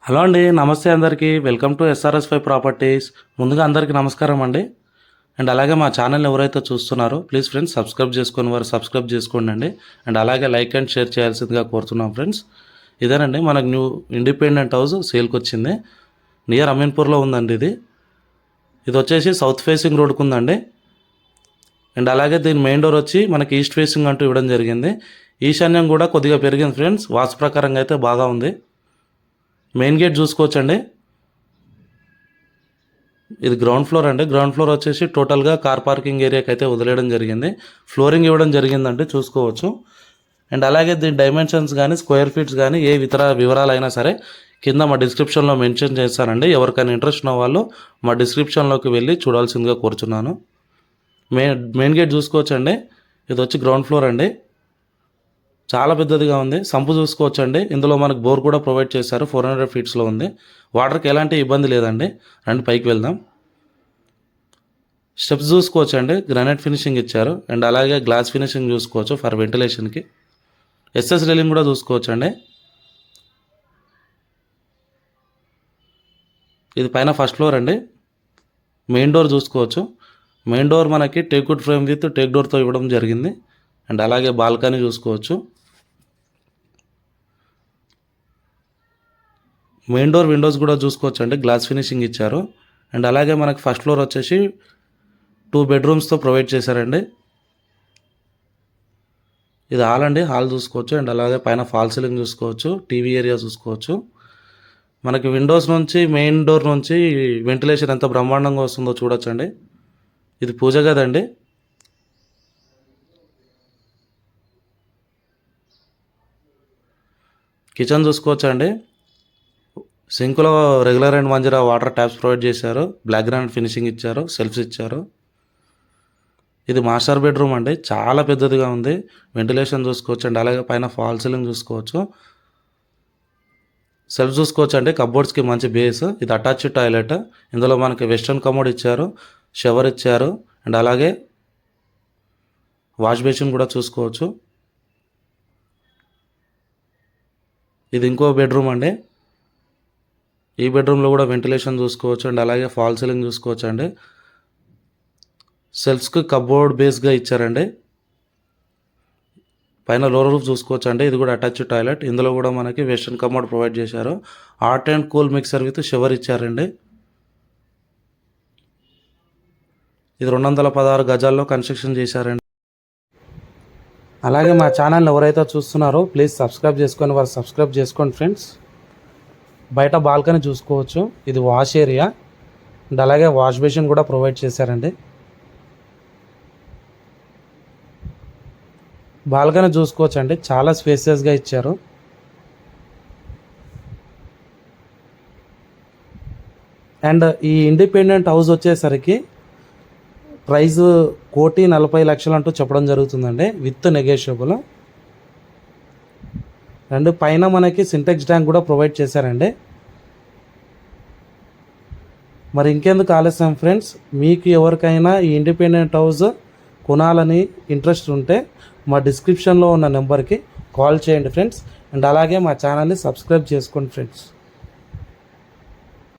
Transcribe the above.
Hello అండి, నమస్తే అందరికీ. Welcome to SRS5 properties. ముందుగా అందరికీ నమస్కారం అండి. అండ్ అలాగే మా ఛానల్ ఎవరైతే చూస్తున్నారో ప్లీజ్ ఫ్రెండ్స్ సబ్స్క్రైబ్ చేసుకుని వారు సబ్స్క్రైబ్ చేసుకోండి అండి. అండ్ అలాగే లైక్ అండ్ షేర్ చేయాల్సిందిగా కోరుతున్నాం ఫ్రెండ్స్. ఇదేనండి మనకు న్యూ ఇండిపెండెంట్ హౌస్ సేల్కి వచ్చింది. నియర్ అమీన్పూర్లో ఉందండి ఇది వచ్చేసి సౌత్ ఫేసింగ్ రోడ్కు ఉందండి. అండ్ అలాగే దీని మెయిన్ డోర్ వచ్చి మనకి ఈస్ట్ ఫేసింగ్ అంటూ ఇవ్వడం జరిగింది. ఈశాన్యం కూడా కొద్దిగా పెరిగింది ఫ్రెండ్స్. వాస్తు ప్రకారంగా అయితే బాగా ఉంది. మెయిన్ గేట్ చూసుకోవచ్చండి. ఇది గ్రౌండ్ ఫ్లోర్ అండి. గ్రౌండ్ ఫ్లోర్ వచ్చేసి టోటల్గా కార్ పార్కింగ్ ఏరియాకి అయితే వదిలేయడం జరిగింది. ఫ్లోరింగ్ ఇవ్వడం జరిగిందంటే చూసుకోవచ్చు. అండ్ అలాగే దీని డైమెన్షన్స్ కానీ స్క్వేర్ ఫీట్స్ కానీ ఏ ఇతర వివరాలు అయినా సరే కింద మా డిస్క్రిప్షన్లో మెన్షన్ చేస్తానండి. ఎవరికైనా ఇంట్రెస్ట్ ఉన్న వాళ్ళు మా డిస్క్రిప్షన్లోకి వెళ్ళి చూడాల్సిందిగా కోరుచున్నాను. మెయిన్ గేట్ చూసుకోవచ్చండి. ఇది వచ్చి గ్రౌండ్ ఫ్లోర్ అండి. చాలా పెద్దదిగా ఉంది. సంపు చూసుకోవచ్చండి. ఇందులో మనకు బోర్ కూడా ప్రొవైడ్ చేశారు. 400 ఫీట్స్లో ఉంది. వాటర్కి ఎలాంటి ఇబ్బంది లేదండి. రండి పైకి వెళ్దాం. స్టెప్స్ చూసుకోవచ్చండి. గ్రానైట్ ఫినిషింగ్ ఇచ్చారు. అండ్ అలాగే గ్లాస్ ఫినిషింగ్ చూసుకోవచ్చు ఫర్ వెంటిలేషన్కి. ఎస్ఎస్ రైలింగ్ కూడా చూసుకోవచ్చండి. ఇది పైన ఫస్ట్ ఫ్లోర్ అండి. మెయిన్ డోర్ చూసుకోవచ్చు. మెయిన్ డోర్ మనకి టేక్వుడ్ ఫ్రేమ్ విత్ టేక్ డోర్తో ఇవ్వడం జరిగింది. అండ్ అలాగే బాల్కనీ చూసుకోవచ్చు. మెయిన్ డోర్ విండోస్ కూడా చూసుకోవచ్చు అండి. గ్లాస్ ఫినిషింగ్ ఇచ్చారు. అండ్ అలాగే మనకి ఫస్ట్ ఫ్లోర్ వచ్చేసి 2 బెడ్రూమ్స్తో ప్రొవైడ్ చేశారండి. ఇది హాల్ అండి. హాల్ చూసుకోవచ్చు. అండ్ అలాగే పైన ఫాల్ సీలింగ్ చూసుకోవచ్చు. టీవీ ఏరియా చూసుకోవచ్చు. మనకి విండోస్ నుంచి మెయిన్ డోర్ నుంచి వెంటిలేషన్ ఎంత బ్రహ్మాండంగా వస్తుందో చూడొచ్చండి. ఇది పూజ గదండి. కిచెన్ చూసుకోవచ్చండి. సింక్లో regular and Manjeera water taps provide చేశారు. బ్లాక్ గ్రానైట్ ఫినిషింగ్ ఇచ్చారు. సెల్ఫ్స్ ఇచ్చారు. ఇది మాస్టర్ బెడ్రూమ్ అండి. చాలా పెద్దదిగా ఉంది. వెంటిలేషన్ చూసుకోవచ్చు. అండ్ అలాగే పైన ఫాల్ సీలింగ్ చూసుకోవచ్చు. సెల్ఫ్ చూసుకోవచ్చు అండి. కబోర్డ్స్కి మంచి బేస్. ఇది అటాచ్డ్ టాయిలెట్. ఇందులో మనకి వెస్ట్రన్ కమోడ్ ఇచ్చారు. షవర్ ఇచ్చారు. అండ్ అలాగే వాష్ బేసిన్ కూడా చూసుకోవచ్చు. ఇది ఇంకో బెడ్రూమ్ అండి. ఈ బెడ్రూమ్లో కూడా వెంటిలేషన్ చూసుకోవచ్చు. అండ్ అలాగే ఫాల్ సీలింగ్ చూసుకోవచ్చు అండి. సెల్ఫ్స్కి కబోర్డ్ బేస్గా ఇచ్చారండి. పైన లోవర్ రూఫ్ చూసుకోవచ్చు అండి. ఇది కూడా అటాచ్డ్ టాయిలెట్. ఇందులో కూడా మనకి వెస్ట్రన్ కమోడ్ ప్రొవైడ్ చేశారు. Hot and cool mixer with shower ఇచ్చారండి. ఇది 216 గజాల్లో కన్స్ట్రక్షన్ చేశారండి. అలాగే మా ఛానల్ ఎవరైతే చూస్తున్నారో ప్లీజ్ సబ్స్క్రైబ్ చేసుకొని వారు సబ్స్క్రైబ్ చేసుకోండి ఫ్రెండ్స్. బయట బాల్కనీ చూసుకోవచ్చు. ఇది వాష్ ఏరియా. అండ్ అలాగే వాష్ బేసిన్ కూడా ప్రొవైడ్ చేశారండి. బాల్కనీ చూసుకోవచ్చు అండి. చాలా స్పేసియస్గా ఇచ్చారు. అండ్ ఈ ఇండిపెండెంట్ హౌస్ వచ్చేసరికి ప్రైస్ 1,40,00,000 అంటూ చెప్పడం జరుగుతుందండి విత్ నెగోషియబుల్. అండ్ పైన మనకి సింటెక్స్ ట్యాంక్ కూడా ప్రొవైడ్ చేశారండి. మరి ఇంకెందుకు ఆలస్యం ఫ్రెండ్స్, మీకు ఎవరికైనా ఈ ఇండిపెండెంట్ హౌస్ కొనాలని ఇంట్రెస్ట్ ఉంటే మా డిస్క్రిప్షన్లో ఉన్న నెంబర్కి కాల్ చేయండి ఫ్రెండ్స్. అండ్ అలాగే మా ఛానల్ని సబ్స్క్రైబ్ చేసుకోండి ఫ్రెండ్స్.